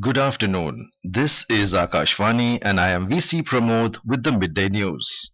Good afternoon. This is Akashvani and I am VC Pramod with the Midday News.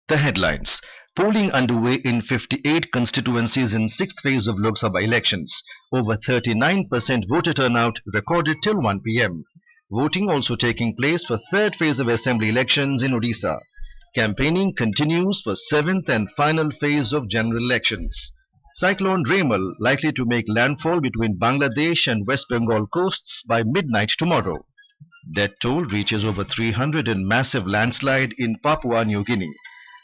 The headlines. Polling underway in 58 constituencies in 6th phase of Lok Sabha elections. Over 39% voter turnout recorded till 1 p.m. Voting also taking place for 3rd phase of assembly elections in Odisha. Campaigning continues for 7th and final phase of general elections. Cyclone Remal likely to make landfall between Bangladesh and West Bengal coasts by midnight tomorrow. Death toll reaches over 300 in massive landslide in Papua New Guinea.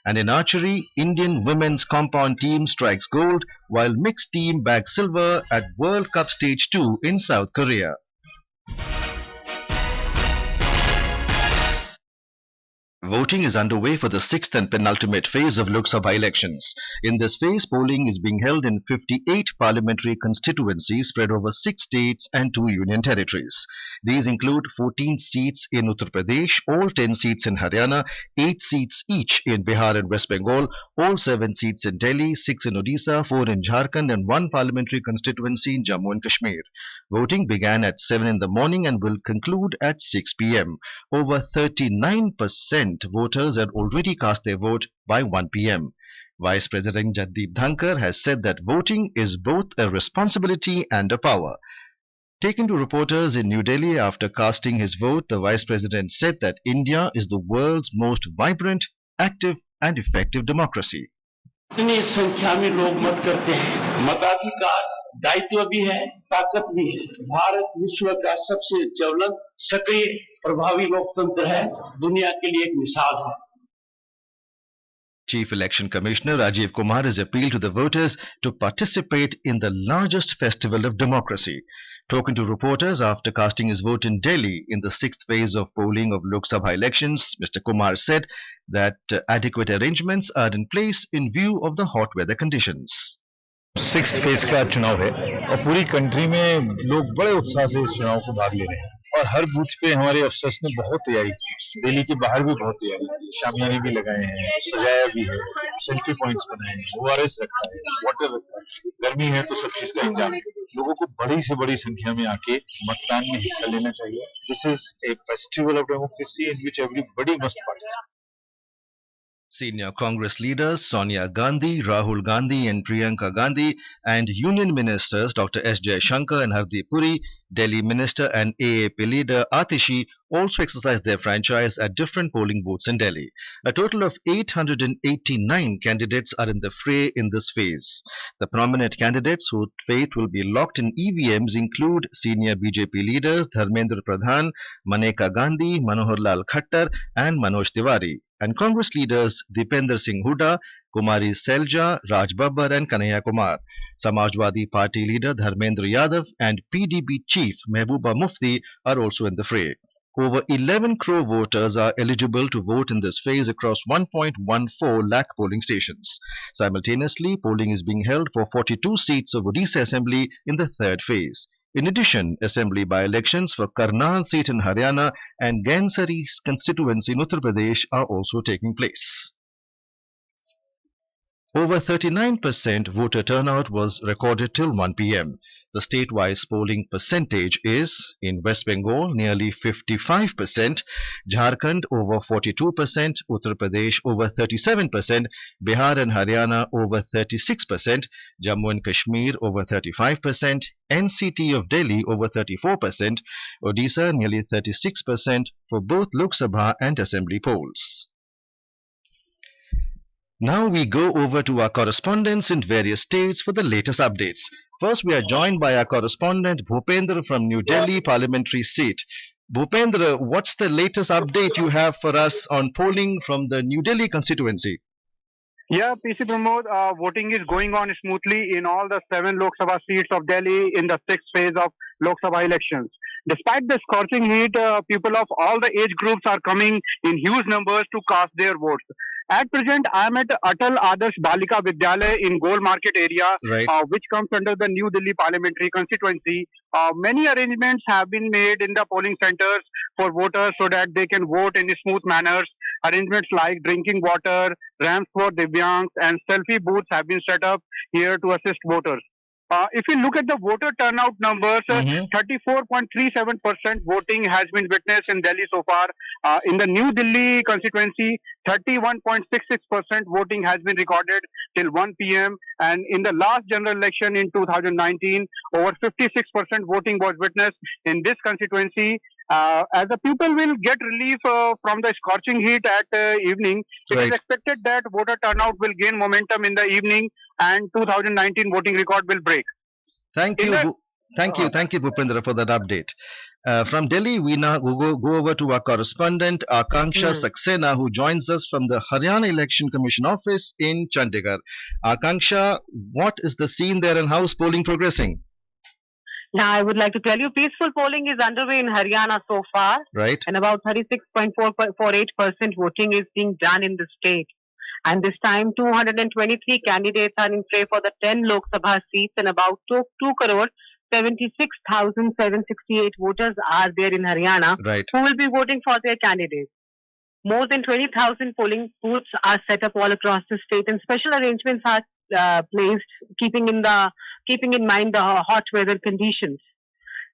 And in archery, Indian women's compound team strikes gold while mixed team bags silver at World Cup Stage 2 in South Korea. Voting is underway for the 6th and penultimate phase of Lok Sabha elections. In this phase, polling is being held in 58 parliamentary constituencies spread over 6 states and 2 union territories. These include 14 seats in Uttar Pradesh, all 10 seats in Haryana, 8 seats each in Bihar and West Bengal, all 7 seats in Delhi, 6 in Odisha, 4 in Jharkhand and 1 parliamentary constituency in Jammu and Kashmir. Voting began at 7 in the morning and will conclude at 6 p.m. Over 39% voters had already cast their vote by 1 p.m. Vice President Jagdeep Dhankar has said that voting is both a responsibility and a power. Taken to reporters in New Delhi after casting his vote, the Vice President said that India is the world's most vibrant, active and effective democracy. इतनी संख्या में लोग मत करते हैं। मताधिकार दायित्व भी है, ताकत भी है। भारत विश्व का सबसे ज्वलंत, सक्रिय, प्रभावी लोकतंत्र है, दुनिया के लिए एक मिसाल है। Chief Election Commissioner Rajiv Kumar has appealed to the voters to participate in the largest festival of democracy. Talking to reporters after casting his vote in Delhi in the 6th phase of polling of Lok Sabha elections, Mr. Kumar said that adequate arrangements are in place in view of the hot weather conditions. 6th phase का चुनाव है और पूरी country में लोग बड़े उत्साह से इस चुनाव को भाग ले रहे हैं और हर बूथ पे हमारे अफसर्स ने बहुत तैयारी की। दिल्ली के बाहर भी बहुत तैयारी की, शामियाने भी लगाए हैं, सजाया भी है, सेल्फी पॉइंट्स बनाए हैं, ओआरएस रखा है, वाटर रखा है। गर्मी है तो सब चीज का इंतजाम है। लोगों को बड़ी से बड़ी संख्या में आके मतदान में हिस्सा लेना चाहिए। This is a festival of democracy in which everybody must participate. Senior Congress leaders Sonia Gandhi, Rahul Gandhi and Priyanka Gandhi and Union Ministers Dr. S. Jaishankar and Hardeep Puri, Delhi Minister and AAP leader Atishi also exercised their franchise at different polling booths in Delhi. A total of 889 candidates are in the fray in this phase. The prominent candidates whose fate will be locked in EVMs include senior BJP leaders Dharmendra Pradhan, Maneka Gandhi, Manohar Lal Khattar and Manoj Tiwari, and Congress leaders Dipender Singh Hooda, Kumari Selja, Raj Babbar and Kanhaiya Kumar. Samajwadi Party leader Dharmendra Yadav and PDP chief Mehbooba Mufti are also in the fray. Over 11 crore voters are eligible to vote in this phase across 1.14 lakh polling stations. Simultaneously, polling is being held for 42 seats of Odisha Assembly in the 3rd phase. In addition, assembly by-elections for Karnal seat in Haryana and Gansari constituency in Uttar Pradesh are also taking place. Over 39% voter turnout was recorded till 1 p.m. The state-wise polling percentage is in West Bengal nearly 55%, Jharkhand over 42%, Uttar Pradesh over 37%, Bihar and Haryana over 36%, Jammu and Kashmir over 35%, NCT of Delhi over 34%, Odisha nearly 36% for both Lok Sabha and Assembly polls. Now we go over to our correspondents in various states for the latest updates. First, we are joined by our correspondent Bhupendra from New Delhi parliamentary seat. Bhupendra, what's the latest update you have for us on polling from the New Delhi constituency? Yeah, PC Pramod, voting is going on smoothly in all the 7 Lok Sabha seats of Delhi in the 6th phase of Lok Sabha elections. Despite the scorching heat, people of all the age groups are coming in huge numbers to cast their votes. At present, I am at Atal Adarsh Balika Vidyalaya in Gold Market area, Right. which comes under the New Delhi parliamentary constituency. Many arrangements have been made in the polling centers for voters so that they can vote in smooth manners. Arrangements like drinking water, ramps for Divyangs, and selfie booths have been set up here to assist voters. If you look at the voter turnout numbers, 34.37% voting has been witnessed in Delhi so far. In the New Delhi constituency, 31.66% voting has been recorded till 1 p.m. And in the last general election in 2019, over 56% voting was witnessed in this constituency. As the people will get relief from the scorching heat at evening, it is expected that voter turnout will gain momentum in the evening and 2019 voting record will break. Thank you, Bhupendra, for that update. From Delhi, we now go over to our correspondent, Akanksha Saxena, who joins us from the Haryana Election Commission office in Chandigarh. Akanksha, what is the scene there and how is polling progressing? Now, I would like to tell you, peaceful polling is underway in Haryana so far. Right. And about 36.48% voting is being done in the state. And this time, 223 candidates are in play for the 10 Lok Sabha seats, and about 2 crore 76,768 voters are there in Haryana who will be voting for their candidates. More than 20,000 polling booths are set up all across the state, and special arrangements are placed, keeping in mind the hot weather conditions.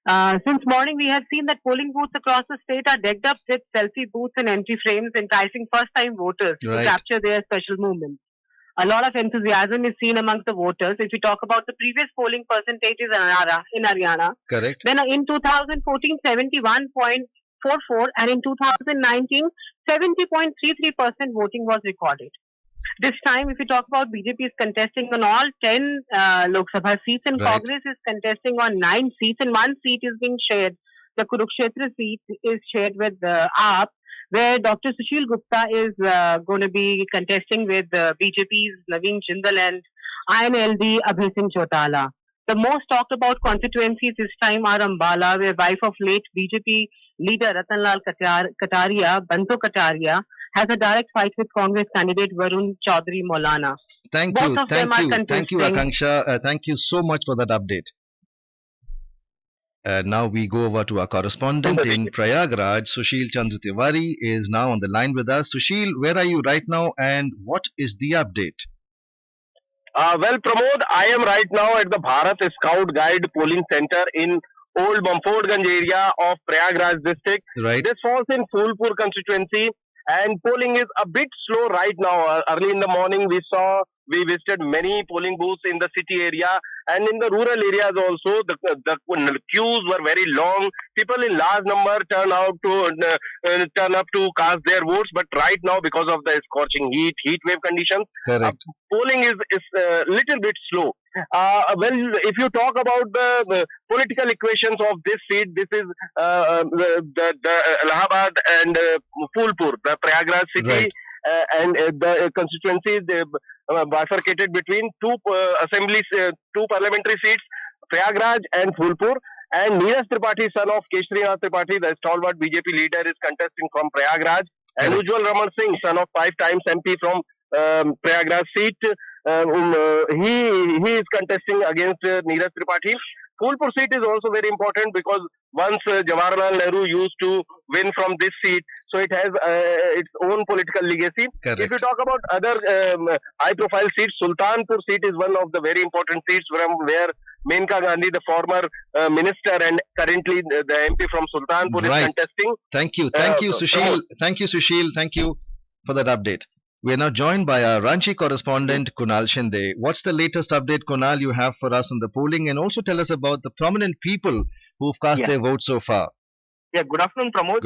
Since morning, we have seen that polling booths across the state are decked up with selfie booths and empty frames, enticing first-time voters to capture their special moments. A lot of enthusiasm is seen amongst the voters. If we talk about the previous polling percentages in Haryana, then in 2014, 71.44, and in 2019, 70.33% voting was recorded. This time, if we talk about BJP is contesting on all 10 Lok Sabha seats, and Congress is contesting on 9 seats, and 1 seat is being shared. The Kurukshetra seat is shared with AAP, where Dr. Sushil Gupta is going to be contesting with BJP's Naveen Jindal and INLD Abhay Singh Chautala. The most talked about constituencies this time are Ambala, where wife of late BJP leader Ratanlal Kataria, Bantu Kataria, has a direct fight with Congress candidate Varun Chaudhary Maulana. Thank you, Akanksha. Thank you so much for that update. Now we go over to our correspondent in Prayagraj. Sushil Chandra Tiwari is now on the line with us. Sushil, where are you right now and what is the update? Well, Pramod, I am right now at the Bharat Scout Guide polling center in Old Mumfordganj area of Prayagraj district. This falls in Phulpur constituency, and polling is a bit slow right now. Early in the morning, we visited many polling booths in the city area, and in the rural areas also, the queues were very long. People in large number turn up to cast their votes. But right now, because of the scorching heat wave conditions, polling is a little bit slow. Well, if you talk about the political equations of this seat, this is the Allahabad and Phulpur, the Prayagraj city, and the constituency bifurcated between two parliamentary seats, Prayagraj and Phulpur. And Neeraj Tripathi, son of Keshrinath Tripathi, the stalwart BJP leader, is contesting from Prayagraj. And Ujjwal Raman Singh, son of 5 times MP from Prayagraj seat, he is contesting against Neeraj Tripathi. Phulpur seat is also very important because once Jawaharlal Nehru used to win from this seat, so it has its own political legacy. If you talk about other high-profile seats, Sultanpur seat is one of the very important seats from where Menka Gandhi, the former minister and currently the MP from Sultanpur, is contesting. Thank you, Sushil. Thank you for that update. We are now joined by our Ranchi correspondent, Kunal Shinde. What's the latest update, Kunal, you have for us on the polling, and also tell us about the prominent people who've cast their vote so far? Yeah, good afternoon, Pramod.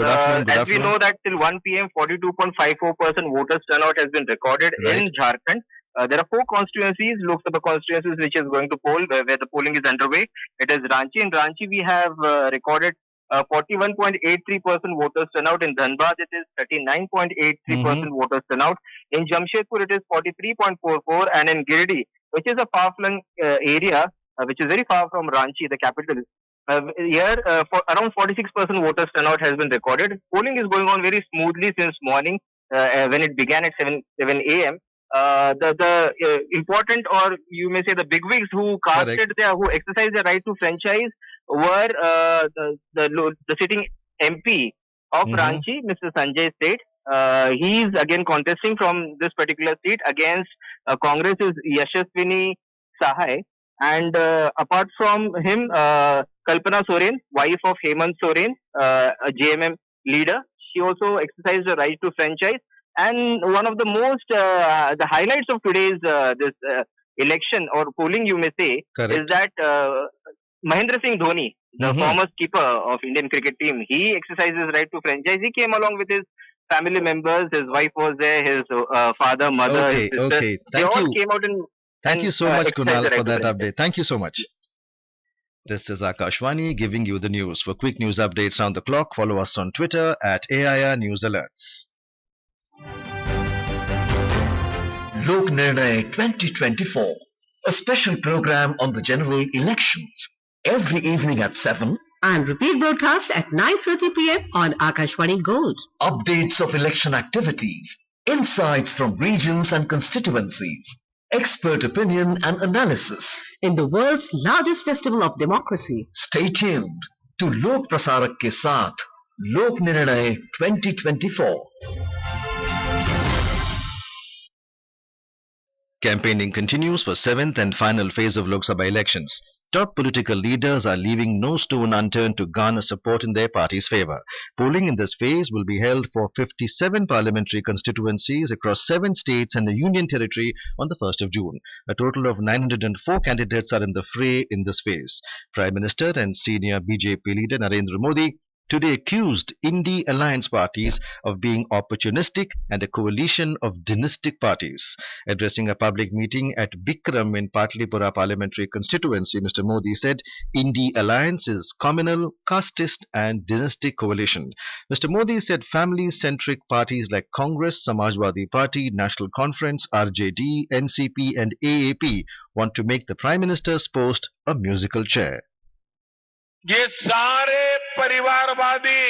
As we know that till 1 p.m., 42.54% voters turnout has been recorded in Jharkhand. There are 4 constituencies, Lok Sabha constituencies, which is going to poll, where the polling is underway. It is Ranchi. In Ranchi, we have recorded 41.83% voters turnout. In Dhanbad, it is 39.83% voters turnout. In Jamshedpur, it is 43.44%, and in Giridih, which is a far-flung area, which is very far from Ranchi, the capital, here around 46% voters turnout has been recorded. Polling is going on very smoothly since morning when it began at 7 a.m. The important, or you may say the bigwigs who who exercised their right to franchise were the sitting MP of Ranchi, Mr. Sanjay Seth, He is again contesting from this particular seat against Congress's Yashaswini Sahai. And apart from him, Kalpana Soren, wife of Hemant Soren, a JMM leader, she also exercised the right to franchise. And one of the most, the highlights of today's this election or polling, you may say, Correct. is that Mahendra Singh Dhoni, the former skipper of Indian cricket team, he exercised his right to franchise. He came along with his family members. His wife was there, his father, mother, his sister. Okay. They all came out Thank you so much, Kunal, for that update. Thank you so much. This is Akashvani giving you the news. For quick news updates round the clock, follow us on Twitter at AIR News Alerts. Lok Nirnay 2024, a special program on the general elections, every evening at 7 and repeat broadcast at 9:30 p.m. on Akashvani Gold. Updates of election activities, insights from regions and constituencies, expert opinion and analysis in the world's largest festival of democracy. Stay tuned to Lok Prasarak ke saath, Lok Nirnay 2024. Campaigning continues for 7th and final phase of Lok Sabha elections. Top political leaders are leaving no stone unturned to garner support in their party's favour. Polling in this phase will be held for 57 parliamentary constituencies across 7 states and a union territory on the 1st of June. A total of 904 candidates are in the fray in this phase. Prime Minister and senior BJP leader Narendra Modi today accused Indie alliance parties of being opportunistic and a coalition of dynastic parties. Addressing a public meeting at Bikram in Patlipura parliamentary constituency, Mr. Modi said Indie alliance is communal, casteist and dynastic coalition. Mr. Modi said family-centric parties like Congress, Samajwadi Party, National Conference, RJD, NCP and AAP want to make the Prime Minister's post a musical chair. ये सारे परिवारवादी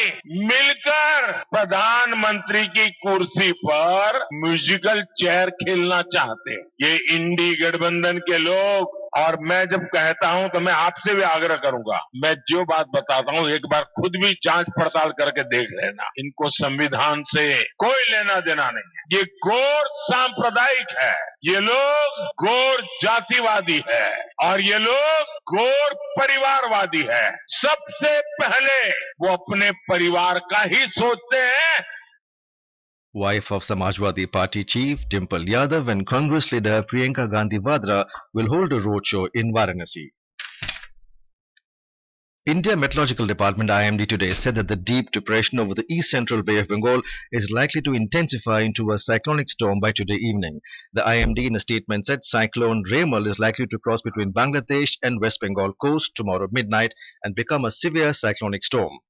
मिलकर प्रधानमंत्री की कुर्सी पर musical chair खेलना चाहते हैं। ये इंडी गठबंधन के लोग, और मैं जब कहता हूं तो मैं आपसे भी आग्रह करूंगा, मैं जो बात बताता हूं एक बार खुद भी जांच पड़ताल करके देख लेना। इनको संविधान से कोई लेना देना नहीं। ये घोर सांप्रदायिक है, ये लोग घोर जातिवादी है और ये लोग घोर परिवारवादी है। सबसे पहले वो अपने परिवार का ही सोचते हैं। Wife of Samajwadi Party chief Dimple Yadav and Congress leader Priyanka Gandhi Vadra will hold a roadshow in Varanasi. India Meteorological Department IMD today said that the deep depression over the east central Bay of Bengal is likely to intensify into a cyclonic storm by today evening. The IMD in a statement said cyclone Remal is likely to cross between Bangladesh and West Bengal coast tomorrow midnight and become a severe cyclonic storm.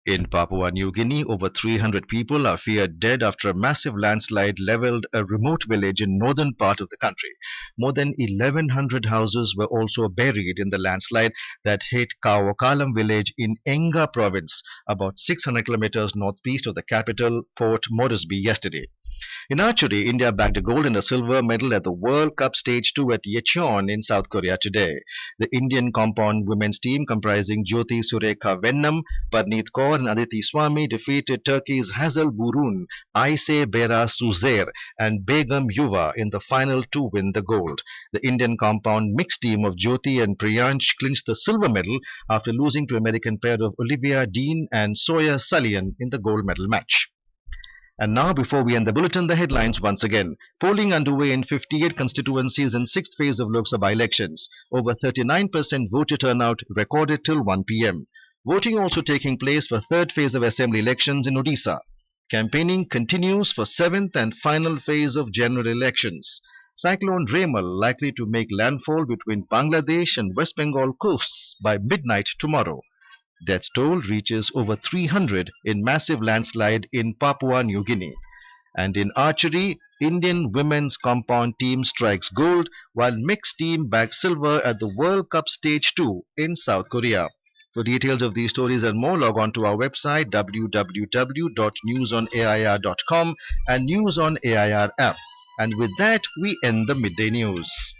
In Papua New Guinea, over 300 people are feared dead after a massive landslide leveled a remote village in northern part of the country. More than 1,100 houses were also buried in the landslide that hit Kawokalam village in Enga province, about 600 kilometers northeast of the capital, Port Moresby, yesterday. In archery, India bagged a gold and a silver medal at the World Cup Stage 2 at Yecheon in South Korea today. The Indian compound women's team comprising Jyoti Surekha Vennam, Parneet Kaur and Aditi Swami defeated Turkey's Hazel Burun, Ayse Bera Suzer and Begum Yuva in the final to win the gold. The Indian compound mixed team of Jyoti and Priyansh clinched the silver medal after losing to American pair of Olivia Dean and Soya Sullivan in the gold medal match. And now, before we end the bulletin, the headlines once again. Polling underway in 58 constituencies in 6th phase of Lok Sabha elections. Over 39% voter turnout recorded till 1 p.m. Voting also taking place for 3rd phase of assembly elections in Odisha. Campaigning continues for 7th and final phase of general elections. Cyclone Remal likely to make landfall between Bangladesh and West Bengal coasts by midnight tomorrow. Death toll reaches over 300 in massive landslide in Papua New Guinea. And in archery, Indian women's compound team strikes gold while mixed team bags silver at the World Cup Stage 2 in South Korea. For details of these stories and more, log on to our website www.newsonair.com and News on AIR app. And with that, we end the midday news.